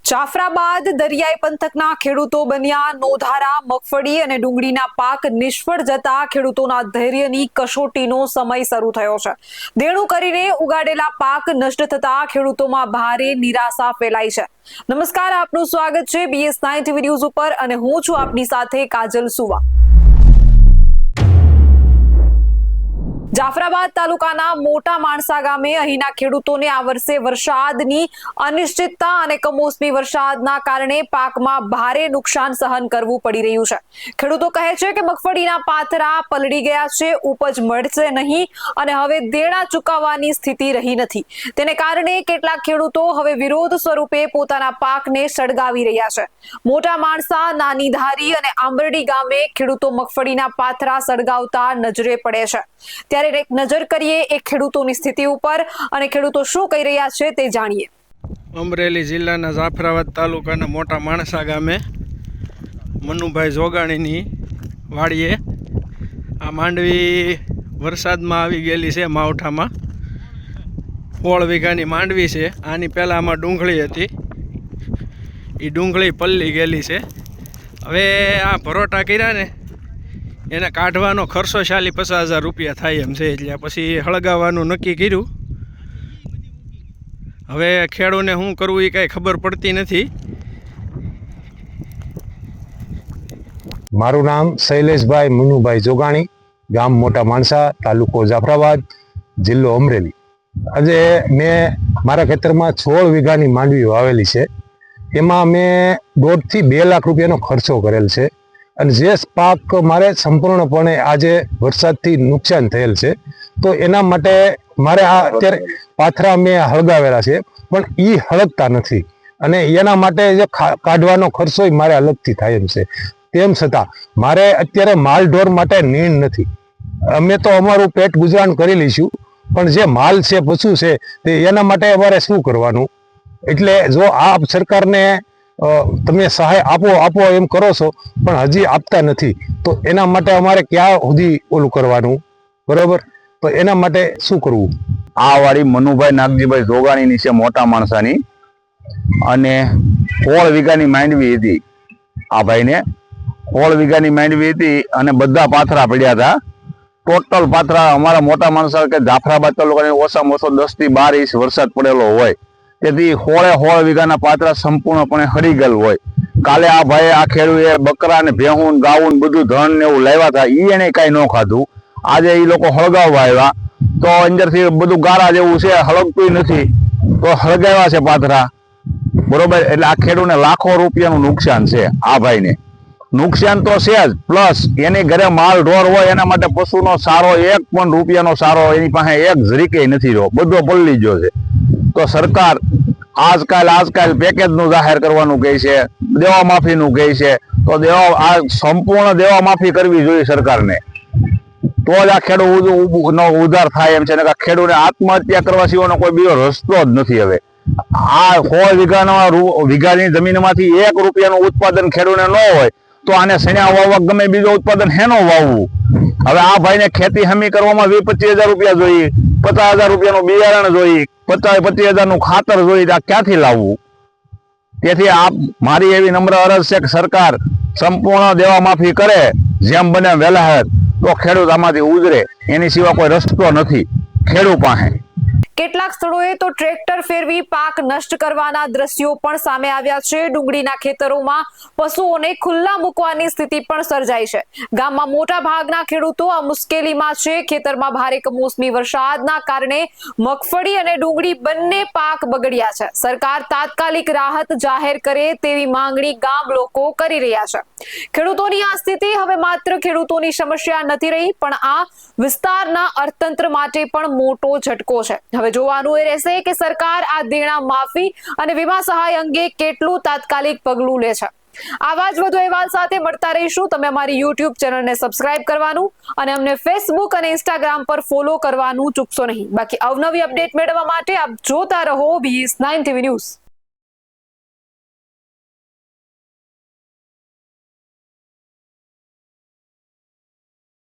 જાફરાબાદ દરિયાઈ પંથકના ખેડૂતો બન્યા નોધારા। મગફળી અને ડુંગળીના પાક નિષ્ફળ જતા ખેડૂતોના ધૈર્યની કસોટીનો સમય શરૂ થયો છે। દેણું કરીને ઉગાડેલા પાક નષ્ટ થતા ખેડૂતોમાં ભારે નિરાશા ફેલાઈ છે। નમસ્કાર, આપનું સ્વાગત છે BS9 TV ન્યૂઝ ઉપર અને હું છું આપની સાથે કાજલ સુવા। જાફરાબાદ તાલુકાના મોટા માણસા ગામે અહીંના ખેડૂતોને આ વર્ષે વરસાદની અનિશ્ચિતતા અને કમોસમી વરસાદના કારણે પાકમાં ભારે નુકસાન સહન કરવું પડી રહ્યું છે। ખેડૂતો કહે છે કે મગફળીના પાથરા પલળી ગયા છે, ઉપજ મળશે નહીં અને હવે દેણા ચૂકવવાની સ્થિતિ રહી નથી। તેને કારણે કેટલાક ખેડૂતો હવે વિરોધ સ્વરૂપે પોતાના પાકને સળગાવી રહ્યા છે। મોટા માણસા, નાની ધારી અને આંબરડી ગામે ખેડૂતો મગફળીના પાથરા સળગાવતા નજરે પડે છે। ત્યારે એક નજર કરીએ એક ખેડૂતોની સ્થિતિ ઉપર અને ખેડૂતો શું કહી રહ્યા છે તે જાણીએ। અમરેલી જિલ્લાના જાફરાબાદ તાલુકાના મોટા માણસા ગામે મનુભાઈ જોગાણીની વાડીએ આ માંડવી વરસાદમાં આવી ગયેલી છે। માવઠામાં 16 વીઘાની માંડવી છે। આની પહેલાં આમાં ડુંગળી હતી, એ ડુંગળી પલળી ગયેલી છે। હવે આ ભરોટા કર્યા ને એને કાઢવાનો ખર્ચો 40-50 હજાર રૂપિયા થાય એમ છે, એટલે પછી હળગાવવાનું નક્કી કર્યું। હવે ખેડૂને શું કરવું એ કાંઈ ખબર પડતી નથી। મારું નામ શૈલેષભાઈ મનુભાઈ જોગાણી, ગામ મોટા માણસા, તાલુકો જાફરાબાદ, જિલ્લો અમરેલી। આજે મેં મારા ખેતરમાં 16 વીઘાની માંડવી વાવેલી છે। એમાં મેં 1.5 થી 2 લાખ રૂપિયાનો ખર્ચો કરેલ છે અને જે પાક મારે સંપૂર્ણપણે આજે વરસાદથી નુકસાન થયેલ છે, તો એના માટે મારે આ અત્યારે પાથરા મેં હળગાવેલા છે, પણ એ હળગતા નથી અને એના માટે જે કાઢવાનો ખર્ચો મારે અલગથી થાય એમ છે। તેમ છતાં મારે અત્યારે માલ ઢોર માટે નીણ નથી। અમે તો અમારું પેટ ગુજરાન કરી લઈશું, પણ જે માલ છે, પશુ છે, તે એના માટે અમારે શું કરવાનું? એટલે જો આ સરકારને તમે સહાય આપો એમ કરો છો, પણ હજી આપતા નથી, તો એના માટે અમારે ક્યાં સુધી ઓલું કરવાનું? બરોબર, તો એના માટે શું કરવું? આ વાડી મનુભાઈ નાગજીભાઈ જોગાણીની છે, મોટા માણસાની, અને 16 વીઘાની માંડવી હતી। આ ભાઈને 16 વીઘાની માંડવી હતી અને બધા પાથરા પડ્યા હતા। ટોટલ પાથરા અમારા મોટા માણસા કે જાફરાબાદ તાલુકાની ઓછામાં ઓછો 10 થી 12 ઇંચ વરસાદ પડેલો હોય, તેથી 16 વીઘાના પાથરા સંપૂર્ણપણે હળી ગયેલ હોય। કાલે આ ભાઈ આ ખેડૂએ બકરા ને ભેહું ગાવું બધું ધન ને એવું લાવ્યા હતા, એને કાંઈ ન ખાધું। આજે એ લોકો હળગાવવા આવ્યા તો અંદરથી બધું ગારા જેવું છે, હળગતું નથી, તો હળગાવ્યા છે પાથરા, બરોબર। એટલે આ ખેડૂને લાખો રૂપિયાનું નુકસાન છે। આ ભાઈને નુકસાન તો છે જ, પ્લસ એની ઘરે માલ ઢોર હોય એના માટે પશુનો સારો 1 પણ રૂપિયાનો સારો એની પાસે એક જરીકે નથી રહ્યો, બધો પલળી ગયો છે। તો સરકાર આજકાલ પેકેજનું જાહેર કરવાનું કહે છે, દેવા માફીનું કહે છે, તો આ સંપૂર્ણ દેવા માફી કરવી જોઈએ સરકારને, તો જ આ ખેડૂતનો ઉદ્ધાર થાય એમ છે। ને ખેડૂતને આત્મહત્યા કરવા સિવાયનો કોઈ બીજો રસ્તો જ નથી। હવે આ 16 વીઘાની જમીનમાંથી 1 રૂપિયાનું ઉત્પાદન ખેડૂતને ન હોય તો આને સણ્યા વાવવા ગમે બીજો ઉત્પાદન હેનો વાવવું? હવે આ ભાઈને ખેતી હમી કરવામાં 20-25 હજાર રૂપિયા જોઈએ, 50 હજાર રૂપિયાનું બિયારણ જોઈએ, 25 હજારનું ખાતર જોઈએ, આ ક્યાંથી લાવવું? તેથી આ મારી એવી નમ્ર અરજ છે કે સરકાર સંપૂર્ણ દેવા માફી કરે જેમ બને વહેલા, તો ખેડૂત આમાંથી ઉજરે, એની સિવાય કોઈ રસ્તો નથી ખેડૂત પાસે। કેટલાક સ્થળોએ તો ટ્રેક્ટર ફેરવી પાક નષ્ટ કરવાના દ્રશ્યો પણ સામે આવ્યા છે। ડુંગળીના ખેતરોમાં પશુઓને ખુલ્લા મૂકવાની સ્થિતિ પણ સર્જાઈ છે। ગામમાં મોટા ભાગના ખેડૂતો આ મુશ્કેલીમાં છે। ખેતરમાં ભારે કમોસમી વરસાદના કારણે મગફળી અને ડુંગળી બંને પાક બગડ્યા છે। સરકાર તાત્કાલિક રાહત જાહેર કરે તેવી માંગણી ગામ લોકો કરી રહ્યા છે। ખેડૂતોની આ સ્થિતિ હવે માત્ર ખેડૂતોની સમસ્યા નથી રહી, પણ આ વિસ્તારના અર્થતંત્ર માટે પણ મોટો ઝટકો છે। હવે જોવાનું એ રહેશે કે સરકાર આ દેણા માફી અને વીમા સહાય અંગે કેટલું તાત્કાલિક પગલું લે છે। આવા જ વધુ અહેવાલ સાથે મળતા રહીશું। તમે અમારી YouTube ચેનલને સબસ્ક્રાઇબ કરવાનું અને અમને Facebook અને Instagram પર ફોલો કરવાનું ચૂકશો નહીં। બાકી અવનવી અપડેટ મેળવવા માટે આપ જોતા રહો BS9 TV ન્યૂઝ।